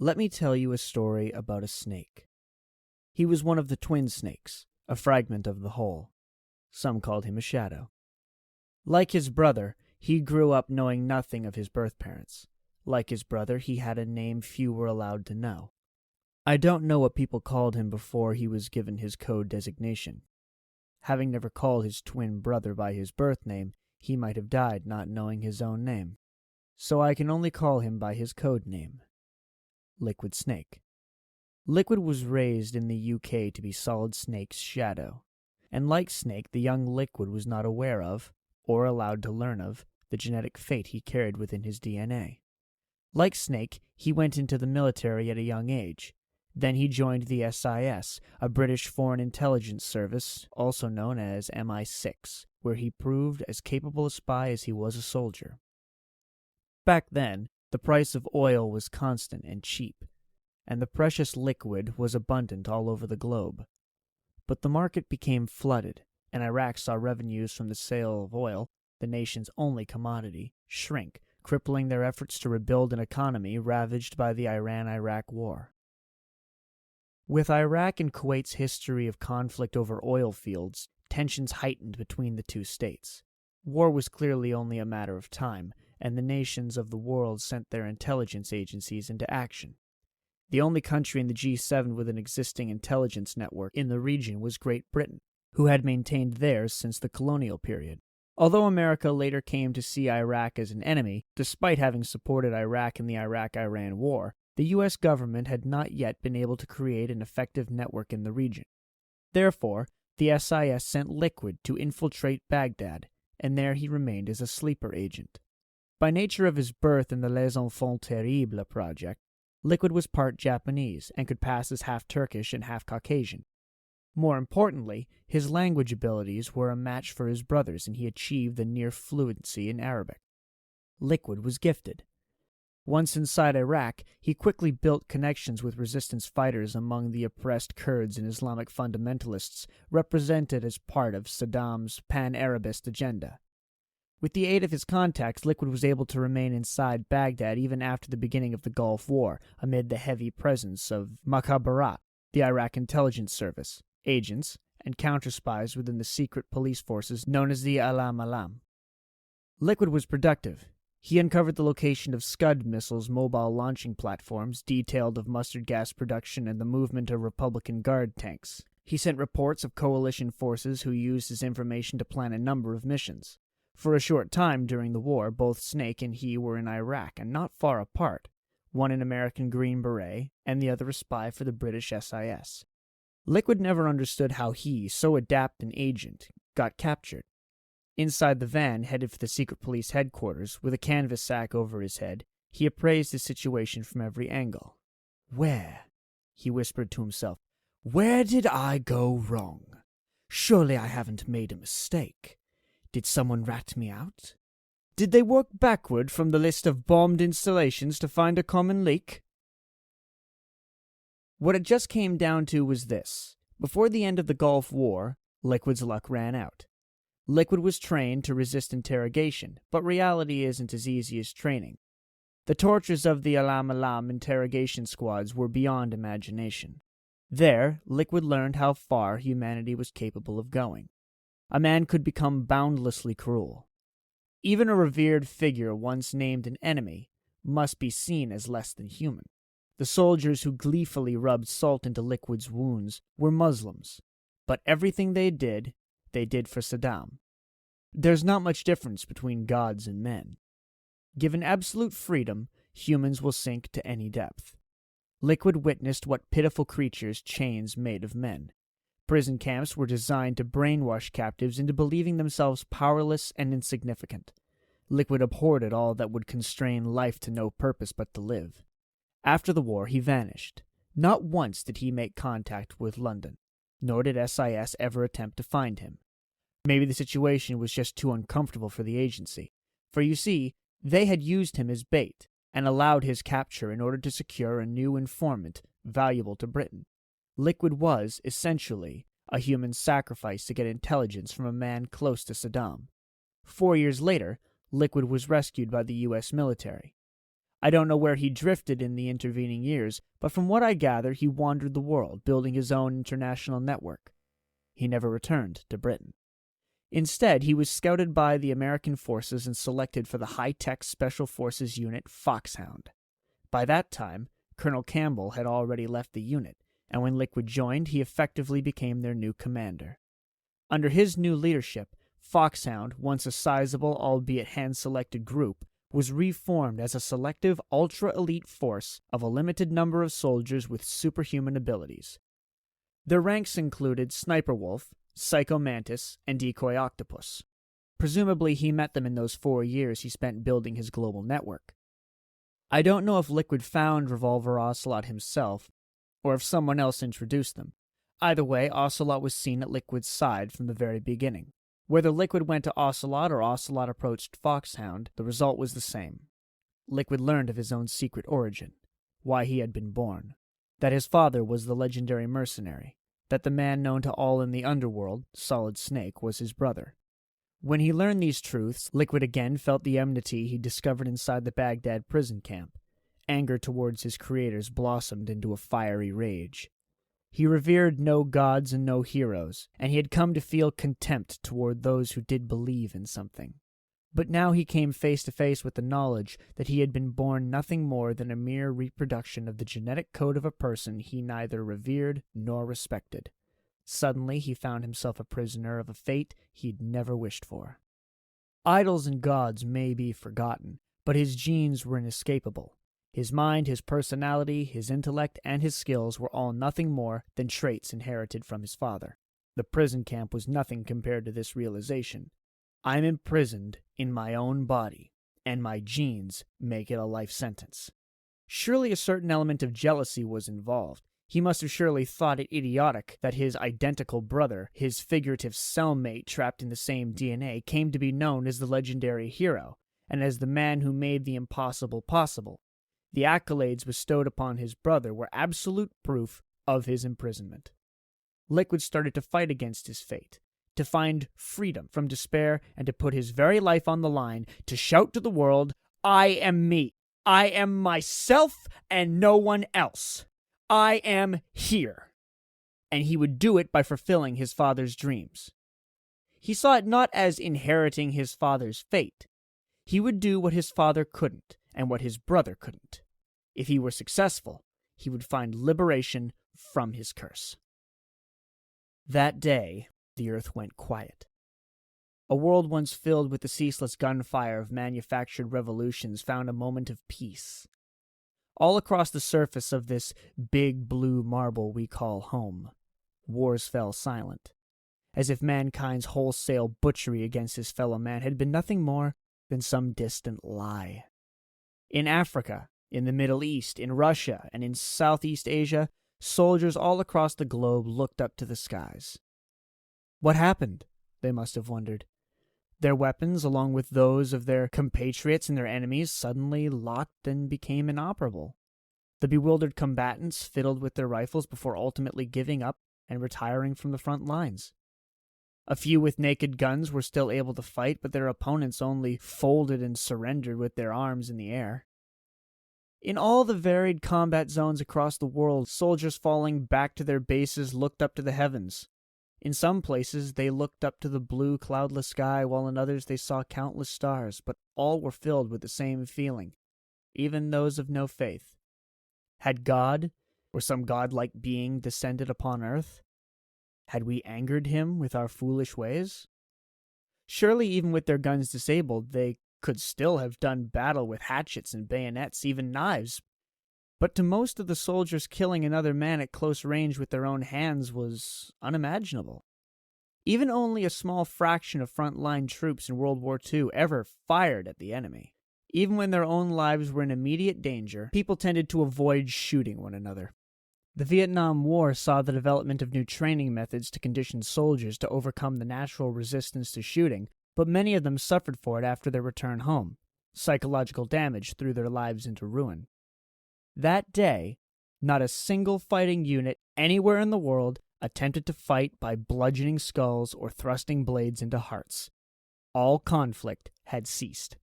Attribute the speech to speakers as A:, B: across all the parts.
A: Let me tell you a story about a snake. He was one of the twin snakes, a fragment of the whole. Some called him a shadow. Like his brother, he grew up knowing nothing of his birth parents. Like his brother, he had a name few were allowed to know. I don't know what people called him before he was given his code designation. Having never called his twin brother by his birth name, he might have died not knowing his own name. So I can only call him by his code name. Liquid Snake. Liquid was raised in the UK to be Solid Snake's shadow, and like Snake, the young Liquid was not aware of, or allowed to learn of, the genetic fate he carried within his DNA. Like Snake, he went into the military at a young age. Then he joined the SIS, a British Foreign Intelligence Service, also known as MI6, where he proved as capable a spy as he was a soldier. Back then, the price of oil was constant and cheap, and the precious liquid was abundant all over the globe. But the market became flooded, and Iraq saw revenues from the sale of oil, the nation's only commodity, shrink, crippling their efforts to rebuild an economy ravaged by the Iran-Iraq War. With Iraq and Kuwait's history of conflict over oil fields, tensions heightened between the two states. War was clearly only a matter of time, and the nations of the world sent their intelligence agencies into action. The only country in the G7 with an existing intelligence network in the region was Great Britain, who had maintained theirs since the colonial period. Although America later came to see Iraq as an enemy, despite having supported Iraq in the Iraq-Iran War, the U.S. government had not yet been able to create an effective network in the region. Therefore, the SIS sent Liquid to infiltrate Baghdad, and there he remained as a sleeper agent. By nature of his birth in the Les Enfants Terribles project, Liquid was part Japanese and could pass as half Turkish and half Caucasian. More importantly, his language abilities were a match for his brother's, and he achieved the near fluency in Arabic. Liquid was gifted. Once inside Iraq, he quickly built connections with resistance fighters among the oppressed Kurds and Islamic fundamentalists represented as part of Saddam's pan-Arabist agenda. With the aid of his contacts, Liquid was able to remain inside Baghdad even after the beginning of the Gulf War, amid the heavy presence of Mukhabarat, the Iraq Intelligence Service, agents, and counter-spies within the secret police forces known as the Alam Alam. Liquid was productive. He uncovered the location of Scud missiles' mobile launching platforms, detailed of mustard gas production and the movement of Republican Guard tanks. He sent reports of coalition forces who used his information to plan a number of missions. For a short time during the war, both Snake and he were in Iraq and not far apart, one an American Green Beret and the other a spy for the British SIS. Liquid never understood how he, so adept an agent, got captured. Inside the van headed for the secret police headquarters, with a canvas sack over his head, he appraised the situation from every angle. "Where?" he whispered to himself. "Where did I go wrong? Surely I haven't made a mistake. Did someone rat me out? Did they work backward from the list of bombed installations to find a common leak?" What it just came down to was this. Before the end of the Gulf War, Liquid's luck ran out. Liquid was trained to resist interrogation, but reality isn't as easy as training. The tortures of the Alam Alam interrogation squads were beyond imagination. There, Liquid learned how far humanity was capable of going. A man could become boundlessly cruel. Even a revered figure once named an enemy must be seen as less than human. The soldiers who gleefully rubbed salt into Liquid's wounds were Muslims, but everything they did for Saddam. There's not much difference between gods and men. Given absolute freedom, humans will sink to any depth. Liquid witnessed what pitiful creatures chains made of men. Prison camps were designed to brainwash captives into believing themselves powerless and insignificant. Liquid abhorred all that would constrain life to no purpose but to live. After the war, he vanished. Not once did he make contact with London, nor did SIS ever attempt to find him. Maybe the situation was just too uncomfortable for the agency, for you see, they had used him as bait and allowed his capture in order to secure a new informant valuable to Britain. Liquid was, essentially, a human sacrifice to get intelligence from a man close to Saddam. 4 years later, Liquid was rescued by the U.S. military. I don't know where he drifted in the intervening years, but from what I gather, he wandered the world, building his own international network. He never returned to Britain. Instead, he was scouted by the American forces and selected for the high-tech Special Forces unit Foxhound. By that time, Colonel Campbell had already left the unit, and when Liquid joined, he effectively became their new commander. Under his new leadership, Foxhound, once a sizable, albeit hand-selected group, was reformed as a selective, ultra-elite force of a limited number of soldiers with superhuman abilities. Their ranks included Sniper Wolf, Psycho Mantis, and Decoy Octopus. Presumably he met them in those 4 years he spent building his global network. I don't know if Liquid found Revolver Ocelot himself, or if someone else introduced them. Either way, Ocelot was seen at Liquid's side from the very beginning. Whether Liquid went to Ocelot or Ocelot approached Foxhound, the result was the same. Liquid learned of his own secret origin, why he had been born, that his father was the legendary mercenary, that the man known to all in the underworld, Solid Snake, was his brother. When he learned these truths, Liquid again felt the enmity he discovered inside the Baghdad prison camp. Anger towards his creators blossomed into a fiery rage. He revered no gods and no heroes, and he had come to feel contempt toward those who did believe in something. But now he came face to face with the knowledge that he had been born nothing more than a mere reproduction of the genetic code of a person he neither revered nor respected. Suddenly he found himself a prisoner of a fate he'd never wished for. Idols and gods may be forgotten, but his genes were inescapable. His mind, his personality, his intellect, and his skills were all nothing more than traits inherited from his father. The prison camp was nothing compared to this realization. I'm imprisoned in my own body, and my genes make it a life sentence. Surely a certain element of jealousy was involved. He must have surely thought it idiotic that his identical brother, his figurative cellmate trapped in the same DNA, came to be known as the legendary hero, and as the man who made the impossible possible. The accolades bestowed upon his brother were absolute proof of his imprisonment. Liquid started to fight against his fate, to find freedom from despair, and to put his very life on the line, to shout to the world, I am me. I am myself and no one else. I am here. And he would do it by fulfilling his father's dreams. He saw it not as inheriting his father's fate. He would do what his father couldn't, and what his brother couldn't. If he were successful, he would find liberation from his curse. That day, the earth went quiet. A world once filled with the ceaseless gunfire of manufactured revolutions found a moment of peace. All across the surface of this big blue marble we call home, wars fell silent, as if mankind's wholesale butchery against his fellow man had been nothing more than some distant lie. In Africa, in the Middle East, in Russia, and in Southeast Asia, soldiers all across the globe looked up to the skies. What happened? They must have wondered. Their weapons, along with those of their compatriots and their enemies, suddenly locked and became inoperable. The bewildered combatants fiddled with their rifles before ultimately giving up and retiring from the front lines. A few with naked guns were still able to fight, but their opponents only folded and surrendered with their arms in the air. In all the varied combat zones across the world, soldiers falling back to their bases looked up to the heavens. In some places, they looked up to the blue, cloudless sky, while in others they saw countless stars, but all were filled with the same feeling, even those of no faith. Had God, or some godlike being, descended upon earth? Had we angered him with our foolish ways? Surely, even with their guns disabled, they could still have done battle with hatchets and bayonets, even knives. But to most of the soldiers, killing another man at close range with their own hands was unimaginable. Even only a small fraction of front-line troops in World War II ever fired at the enemy. Even when their own lives were in immediate danger, people tended to avoid shooting one another. The Vietnam War saw the development of new training methods to condition soldiers to overcome the natural resistance to shooting, but many of them suffered for it after their return home. Psychological damage threw their lives into ruin. That day, not a single fighting unit anywhere in the world attempted to fight by bludgeoning skulls or thrusting blades into hearts. All conflict had ceased.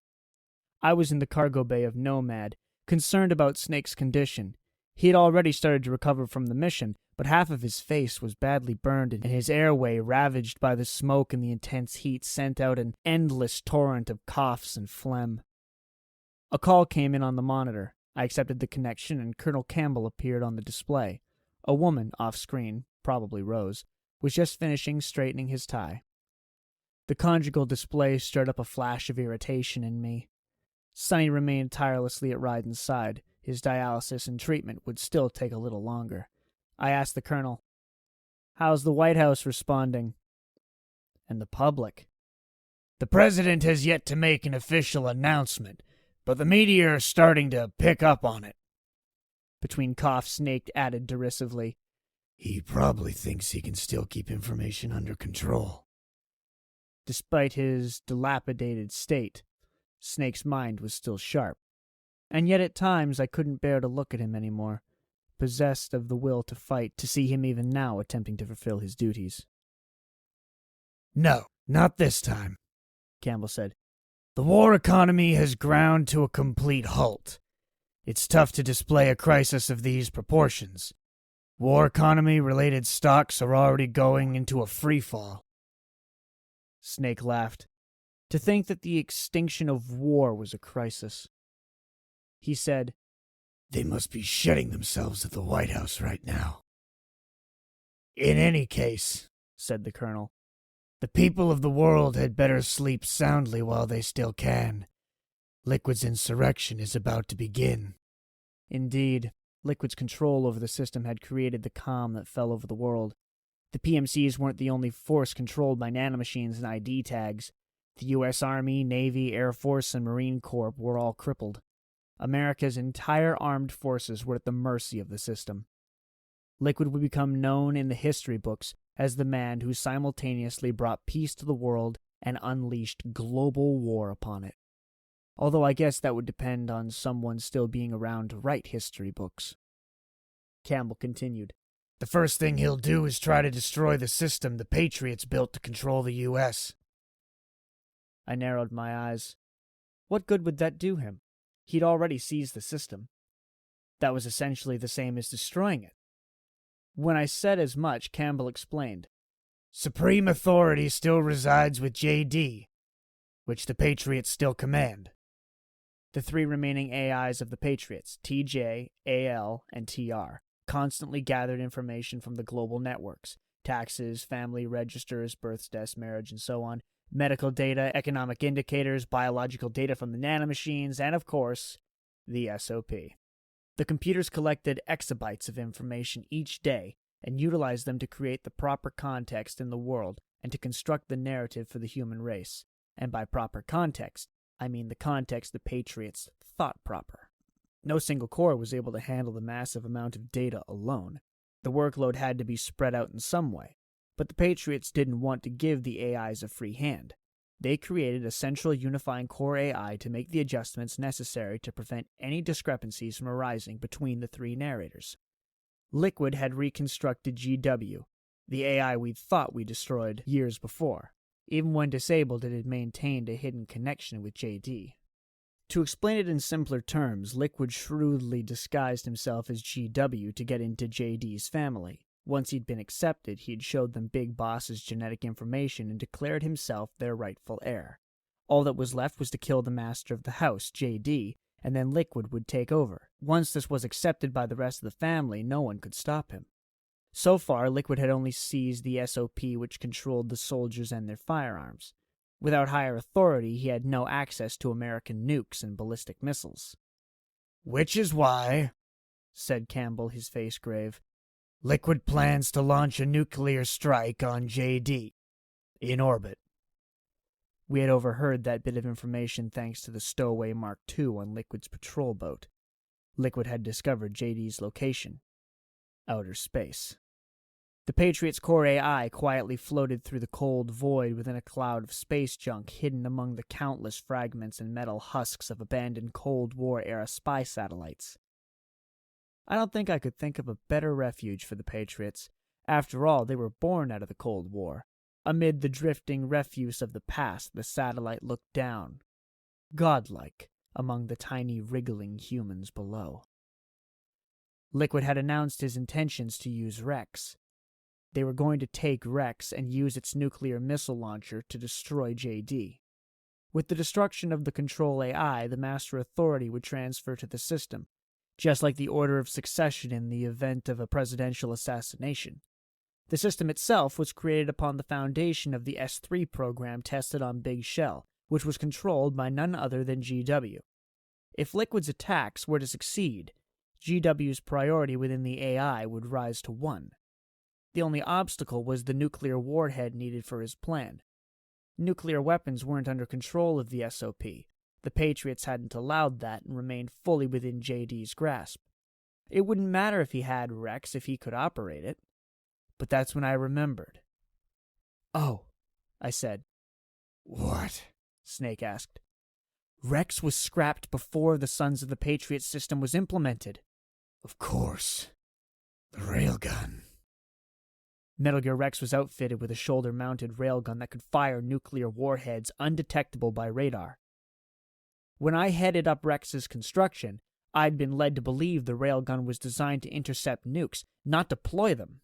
A: I was in the cargo bay of Nomad, Concerned about Snake's condition, he had already started to recover from the mission, but half of his face was badly burned and his airway ravaged by the smoke and the intense heat sent out an endless torrent of coughs and phlegm. A call came in on the monitor. I accepted the connection and Colonel Campbell appeared on the display. A woman, off-screen, probably Rose, was just finishing straightening his tie. The conjugal display stirred up a flash of irritation in me. Sonny remained tirelessly at Ryden's side. His dialysis and treatment would still take a little longer. I asked the colonel, "How's the White House responding?" "And the public?" "The president has yet to make an official announcement, but the media are starting to pick up on it." Between coughs, Snake added derisively, "He probably thinks he can still keep information under control." Despite his dilapidated state, Snake's mind was still sharp. And yet at times I couldn't bear to look at him anymore, possessed of the will to fight, to see him even now attempting to fulfill his duties. "No, not this time," Campbell said. "The war economy has ground to a complete halt. It's tough to display a crisis of these proportions. War economy-related stocks are already going into a freefall." Snake laughed. To think that the extinction of war was a crisis. He said, "They must be shitting themselves at the White House right now." "In any case," said the colonel, "the people of the world had better sleep soundly while they still can. Liquid's insurrection is about to begin." Indeed, Liquid's control over the system had created the calm that fell over the world. The PMCs weren't the only force controlled by nanomachines and ID tags. The U.S. Army, Navy, Air Force, and Marine Corps were all crippled. America's entire armed forces were at the mercy of the system. Liquid would become known in the history books as the man who simultaneously brought peace to the world and unleashed global war upon it. Although I guess that would depend on someone still being around to write history books. Campbell continued, "The first thing he'll do is try to destroy the system the Patriots built to control the U.S. I narrowed my eyes. What good would that do him? He'd already seized the system. That was essentially the same as destroying it. When I said as much, Campbell explained, "Supreme authority still resides with JD, which the Patriots still command." The three remaining AIs of the Patriots, TJ, AL, and TR, constantly gathered information from the global networks, taxes, family registers, births, deaths, marriage, and so on, medical data, economic indicators, biological data from the nanomachines, and of course, the SOP. The computers collected exabytes of information each day and utilized them to create the proper context in the world and to construct the narrative for the human race. And by proper context, I mean the context the Patriots thought proper. No single core was able to handle the massive amount of data alone. The workload had to be spread out in some way. But the Patriots didn't want to give the AIs a free hand. They created a central unifying core AI to make the adjustments necessary to prevent any discrepancies from arising between the three narrators. Liquid had reconstructed GW, the AI we thought we destroyed years before. Even when disabled, it had maintained a hidden connection with JD. To explain it in simpler terms, Liquid shrewdly disguised himself as GW to get into JD's family. Once he'd been accepted, he'd showed them Big Boss's genetic information and declared himself their rightful heir. All that was left was to kill the master of the house, JD, and then Liquid would take over. Once this was accepted by the rest of the family, no one could stop him. So far, Liquid had only seized the SOP which controlled the soldiers and their firearms. Without higher authority, he had no access to American nukes and ballistic missiles. "Which is why," said Campbell, his face grave, "Liquid plans to launch a nuclear strike on JD, in orbit." We had overheard that bit of information thanks to the Stowaway Mark II on Liquid's patrol boat. Liquid had discovered JD's location. Outer space. The Patriots' core AI quietly floated through the cold void within a cloud of space junk hidden among the countless fragments and metal husks of abandoned Cold War-era spy satellites. I don't think I could think of a better refuge for the Patriots. After all, they were born out of the Cold War. Amid the drifting refuse of the past, the satellite looked down, godlike, among the tiny wriggling humans below. Liquid had announced his intentions to use Rex. They were going to take Rex and use its nuclear missile launcher to destroy JD. With the destruction of the Control AI, the Master Authority would transfer to the system, just like the order of succession in the event of a presidential assassination. The system itself was created upon the foundation of the S3 program tested on Big Shell, which was controlled by none other than GW. If Liquid's attacks were to succeed, GW's priority within the AI would rise to 1. The only obstacle was the nuclear warhead needed for his plan. Nuclear weapons weren't under control of the SOP. The Patriots hadn't allowed that and remained fully within JD's grasp. It wouldn't matter if he had Rex if he could operate it. But that's when I remembered. "Oh," I said.
B: "What?"
A: Snake asked. "Rex was scrapped before the Sons of the Patriot system was implemented."
B: "Of course. The railgun."
A: Metal Gear Rex was outfitted with a shoulder-mounted railgun that could fire nuclear warheads undetectable by radar. When I headed up Rex's construction, I'd been led to believe the railgun was designed to intercept nukes, not deploy them.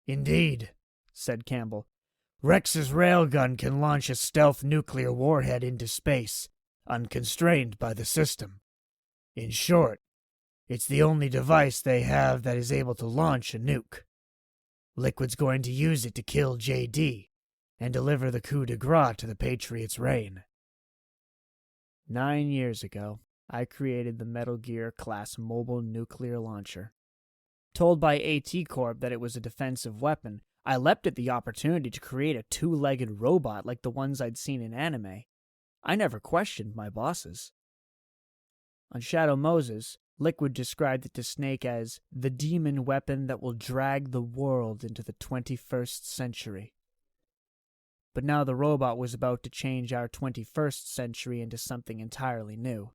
B: "Indeed," said Campbell. "Rex's railgun can launch a stealth nuclear warhead into space, unconstrained by the system. In short, it's the only device they have that is able to launch a nuke. Liquid's going to use it to kill JD and deliver the coup de grace to the Patriots' reign."
A: 9 years ago, I created the Metal Gear class mobile nuclear launcher. Told by AT Corp that it was a defensive weapon, I leapt at the opportunity to create a 2-legged robot like the ones I'd seen in anime. I never questioned my bosses. On Shadow Moses, Liquid described it to Snake as the demon weapon that will drag the world into the 21st century. But now the robot was about to change our 21st century into something entirely new.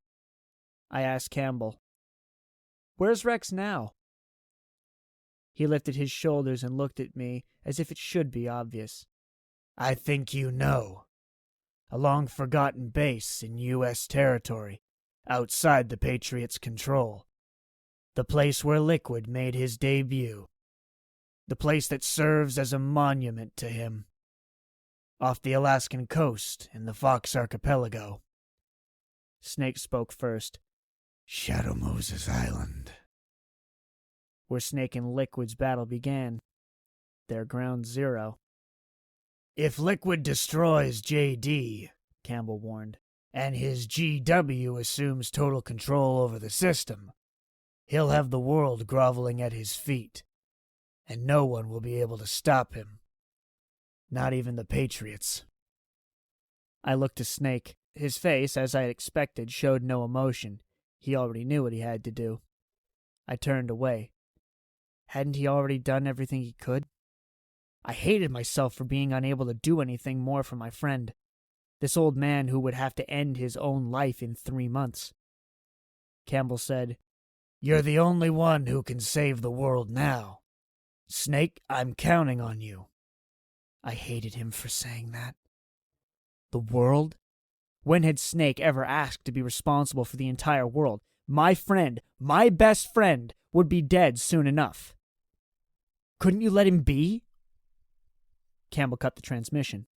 A: I asked Campbell, "Where's Rex now?" He lifted his shoulders and looked at me as if it should be obvious.
B: "I think you know. A long-forgotten base in U.S. territory, outside the Patriots' control. The place where Liquid made his debut. The place that serves as a monument to him. Off the Alaskan coast in the Fox Archipelago."
A: Snake spoke first.
B: "Shadow Moses Island."
A: Where Snake and Liquid's battle began. Their ground zero.
B: "If Liquid destroys JD," Campbell warned, "and his GW assumes total control over the system, he'll have the world groveling at his feet, and no one will be able to stop him. Not even the Patriots."
A: I looked to Snake. His face, as I had expected, showed no emotion. He already knew what he had to do. I turned away. Hadn't he already done everything he could? I hated myself for being unable to do anything more for my friend. This old man who would have to end his own life in 3 months. Campbell said,
B: "You're the only one who can save the world now. Snake, I'm counting on you."
A: I hated him for saying that. The world? When had Snake ever asked to be responsible for the entire world? My friend, my best friend, would be dead soon enough. Couldn't you let him be? Campbell cut the transmission.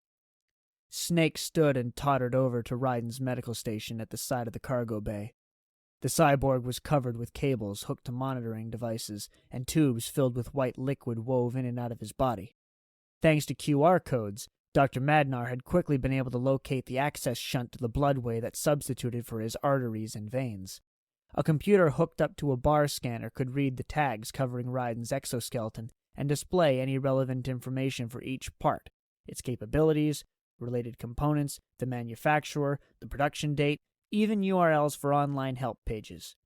A: Snake stood and tottered over to Ryden's medical station at the side of the cargo bay. The cyborg was covered with cables hooked to monitoring devices and tubes filled with white liquid wove in and out of his body. Thanks to QR codes, Dr. Madnar had quickly been able to locate the access shunt to the bloodway that substituted for his arteries and veins. A computer hooked up to a bar scanner could read the tags covering Ryden's exoskeleton and display any relevant information for each part, its capabilities, related components, the manufacturer, the production date, even URLs for online help pages.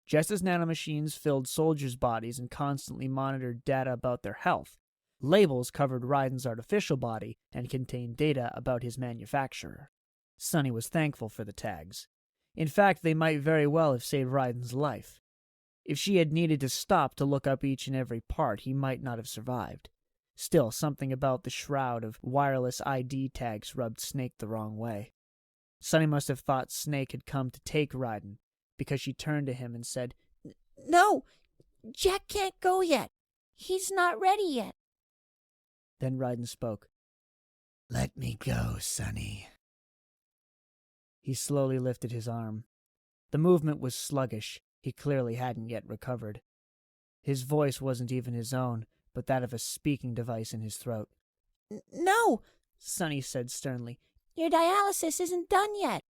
A: Just as nanomachines filled soldiers' bodies and constantly monitored data about their health, labels covered Ryden's artificial body and contained data about his manufacturer. Sonny was thankful for the tags. In fact, they might very well have saved Ryden's life. If she had needed to stop to look up each and every part, he might not have survived. Still, something about the shroud of wireless ID tags rubbed Snake the wrong way. Sunny must have thought Snake had come to take Ryden, because she turned to him and said,
C: No, Jack can't go yet. He's not ready yet.
A: Then Ryden spoke.
B: Let me go, Sonny.
A: He slowly lifted his arm. The movement was sluggish. He clearly hadn't yet recovered. His voice wasn't even his own, but that of a speaking device in his throat.
C: No,
A: Sunny said sternly.
C: Your dialysis isn't done yet.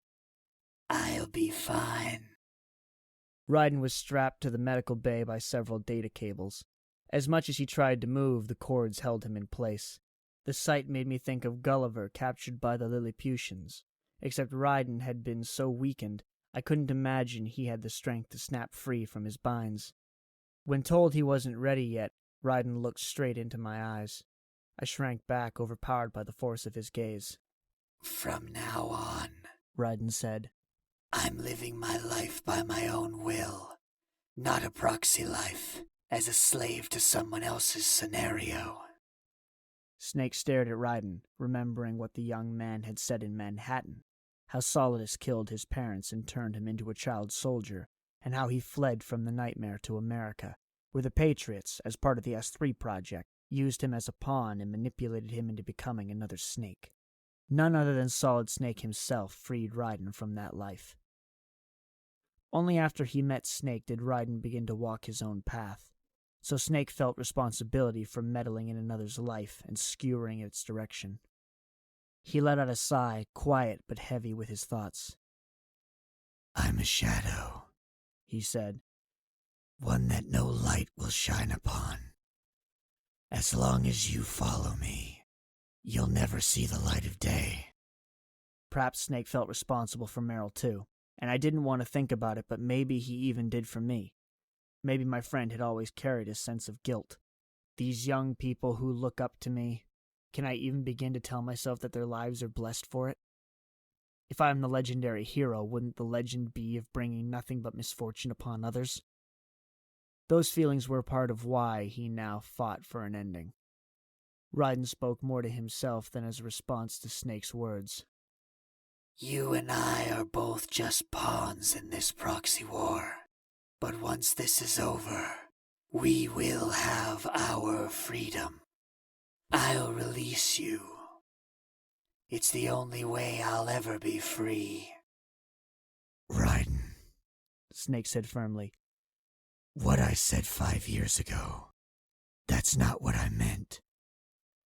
B: I'll be fine.
A: Ryden was strapped to the medical bay by several data cables. As much as he tried to move, the cords held him in place. The sight made me think of Gulliver captured by the Lilliputians, except Ryden had been so weakened I couldn't imagine he had the strength to snap free from his binds. When told he wasn't ready yet, Ryden looked straight into my eyes. I shrank back, overpowered by the force of his gaze.
B: From now on,
A: Ryden said,
B: I'm living my life by my own will, not a proxy life, as a slave to someone else's scenario.
A: Snake stared at Ryden, remembering what the young man had said in Manhattan, how Solidus killed his parents and turned him into a child soldier, and how he fled from the nightmare to America, where the Patriots, as part of the S3 project, used him as a pawn and manipulated him into becoming another Snake. None other than Solid Snake himself freed Ryden from that life. Only after he met Snake did Ryden begin to walk his own path, so Snake felt responsibility for meddling in another's life and skewering its direction. He let out a sigh, quiet but heavy with his thoughts.
B: I'm a shadow, he said, one that no light will shine upon. As long as you follow me, you'll never see the light of day.
A: Perhaps Snake felt responsible for Meryl too, and I didn't want to think about it, but maybe he even did for me. Maybe my friend had always carried a sense of guilt. These young people who look up to me, can I even begin to tell myself that their lives are blessed for it? If I am the legendary hero, wouldn't the legend be of bringing nothing but misfortune upon others? Those feelings were part of why he now fought for an ending. Ryden spoke more to himself than as a response to Snake's words.
B: You and I are both just pawns in this proxy war. But once this is over, we will have our freedom. I'll release you. It's the only way I'll ever be free. Ryden,
A: Snake said firmly.
B: What I said 5 years ago, that's not what I meant.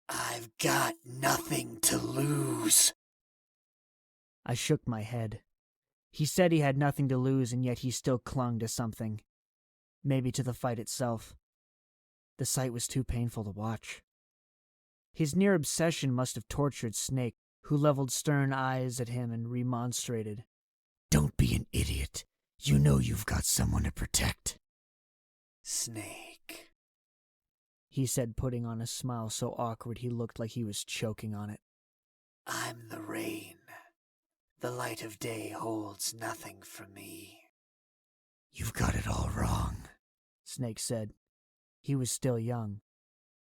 B: I've got nothing to lose.
A: I shook my head. He said he had nothing to lose, and yet he still clung to something. Maybe to the fight itself. The sight was too painful to watch. His near obsession must have tortured Snake, who leveled stern eyes at him and remonstrated.
B: Don't be an idiot. You know you've got someone to protect. Snake,
A: he said, putting on a smile so awkward he looked like he was choking on it.
B: I'm the rain. The light of day holds nothing for me. You've got it all wrong,
A: Snake said. He was still young.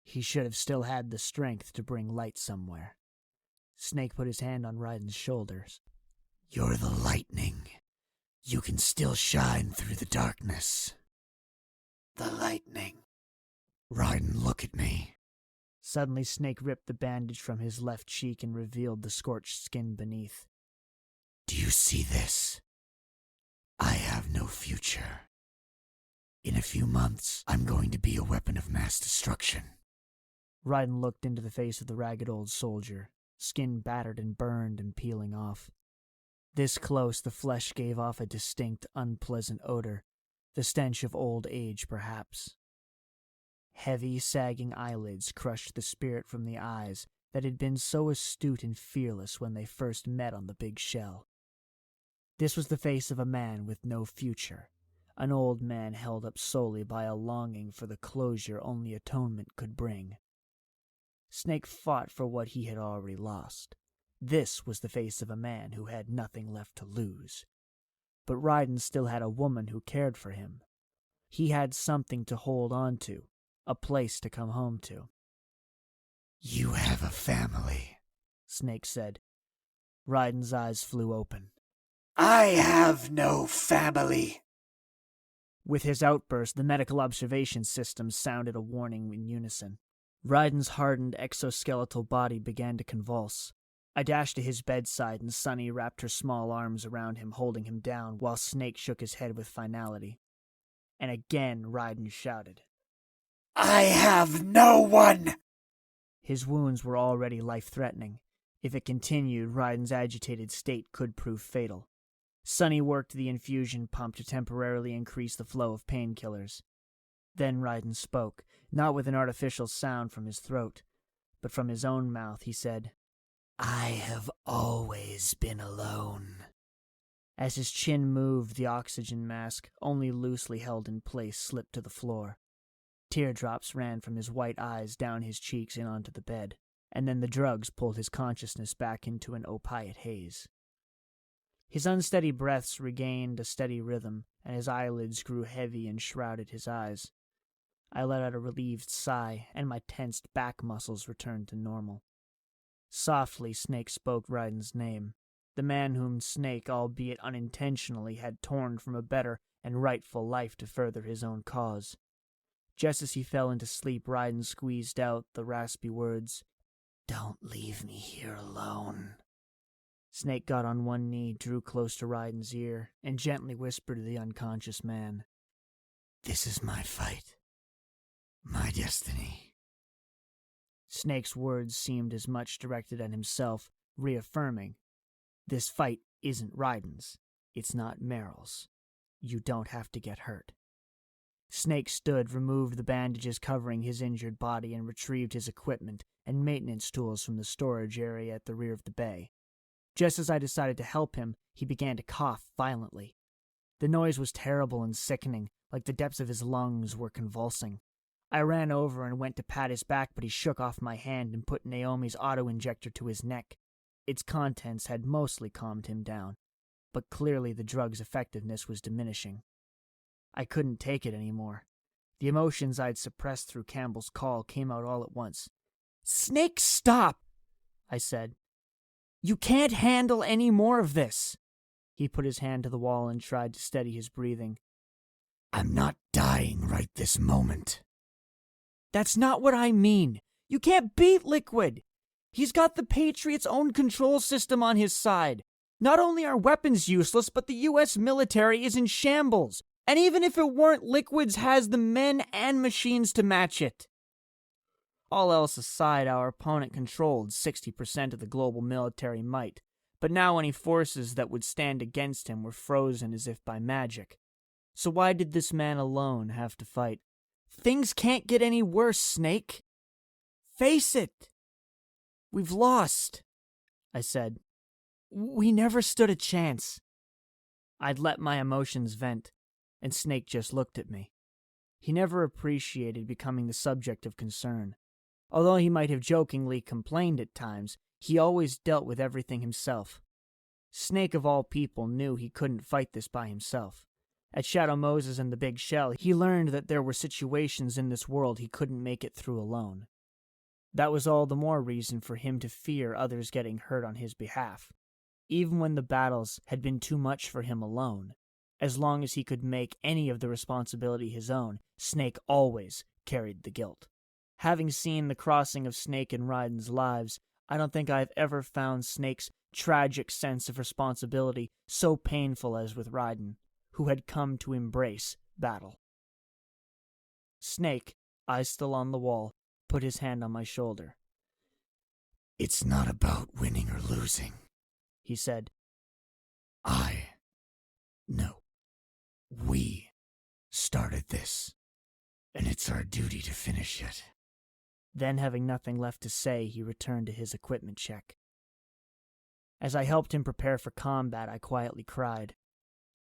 A: He should have still had the strength to bring light somewhere. Snake put his hand on Ryden's shoulders.
B: You're the lightning. You can still shine through the darkness. The lightning. Ryden, look at me.
A: Suddenly Snake ripped the bandage from his left cheek and revealed the scorched skin beneath.
B: Do you see this? I have no future. In a few months, I'm going to be a weapon of mass destruction.
A: Ryden looked into the face of the ragged old soldier, skin battered and burned and peeling off. This close, the flesh gave off a distinct, unpleasant odor, the stench of old age, perhaps. Heavy, sagging eyelids crushed the spirit from the eyes that had been so astute and fearless when they first met on the big shell. This was the face of a man with no future, an old man held up solely by a longing for the closure only atonement could bring. Snake fought for what he had already lost. This was the face of a man who had nothing left to lose. But Ryden still had a woman who cared for him. He had something to hold on to, a place to come home to.
B: You have a family,
A: Snake said. Ryden's eyes flew open.
B: I have no family.
A: With his outburst, the medical observation system sounded a warning in unison. Ryden's hardened exoskeletal body began to convulse. I dashed to his bedside, and Sunny wrapped her small arms around him, holding him down, while Snake shook his head with finality. And again Ryden shouted,
B: I have no one!
A: His wounds were already life-threatening. If it continued, Ryden's agitated state could prove fatal. Sunny worked the infusion pump to temporarily increase the flow of painkillers. Then Ryden spoke, not with an artificial sound from his throat, but from his own mouth. He said, I have always been alone. As his chin moved, the oxygen mask, only loosely held in place, slipped to the floor. Teardrops ran from his white eyes down his cheeks and onto the bed, and then the drugs pulled his consciousness back into an opiate haze. His unsteady breaths regained a steady rhythm, and his eyelids grew heavy and shrouded his eyes. I let out a relieved sigh, and my tensed back muscles returned to normal. Softly, Snake spoke Ryden's name, the man whom Snake, albeit unintentionally, had torn from a better and rightful life to further his own cause. Just as he fell into sleep, Ryden squeezed out the raspy words, Don't leave me here alone. Snake got on one knee, drew close to Ryden's ear, and gently whispered to the unconscious man, This is my fight. My destiny. Snake's words seemed as much directed at himself, reaffirming, This fight isn't Ryden's. It's not Meryl's. You don't have to get hurt. Snake stood, removed the bandages covering his injured body, and retrieved his equipment and maintenance tools from the storage area at the rear of the bay. Just as I decided to help him, he began to cough violently. The noise was terrible and sickening, like the depths of his lungs were convulsing. I ran over and went to pat his back, but he shook off my hand and put Naomi's auto-injector to his neck. Its contents had mostly calmed him down, but clearly the drug's effectiveness was diminishing. I couldn't take it anymore. The emotions I'd suppressed through Campbell's call came out all at once. Snake, stop! I said. You can't handle any more of this. He put his hand to the wall and tried to steady his breathing. I'm not dying right this moment. That's not what I mean. You can't beat Liquid. He's got the Patriots' own control system on his side. Not only are weapons useless, but the U.S. military is in shambles. And even if it weren't, Liquid's has the men and machines to match it. All else aside, our opponent controlled 60% of the global military might, but now any forces that would stand against him were frozen as if by magic. So why did this man alone have to fight? Things can't get any worse, Snake. Face it. We've lost, I said. We never stood a chance. I'd let my emotions vent, and Snake just looked at me. He never appreciated becoming the subject of concern. Although he might have jokingly complained at times, he always dealt with everything himself. Snake, of all people, knew he couldn't fight this by himself. At Shadow Moses and the Big Shell, he learned that there were situations in this world he couldn't make it through alone. That was all the more reason for him to fear others getting hurt on his behalf. Even when the battles had been too much for him alone, as long as he could make any of the responsibility his own, Snake always carried the guilt. Having seen the crossing of Snake and Ryden's lives, I don't think I've ever found Snake's tragic sense of responsibility so painful as with Ryden, who had come to embrace battle. Snake, eyes still on the wall, put his hand on my shoulder. It's not about winning or losing, he said. We started this, and it's our duty to finish it. Then, having nothing left to say, he returned to his equipment check. As I helped him prepare for combat, I quietly cried.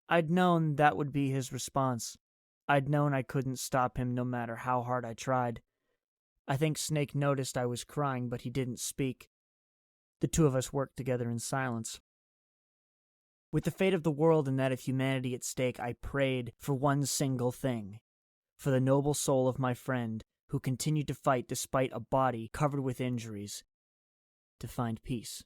A: I'd known that would be his response. I'd known I couldn't stop him no matter how hard I tried. I think Snake noticed I was crying, but he didn't speak. The two of us worked together in silence. With the fate of the world and that of humanity at stake, I prayed for one single thing. For the noble soul of my friend, who continued to fight despite a body covered with injuries, to find peace.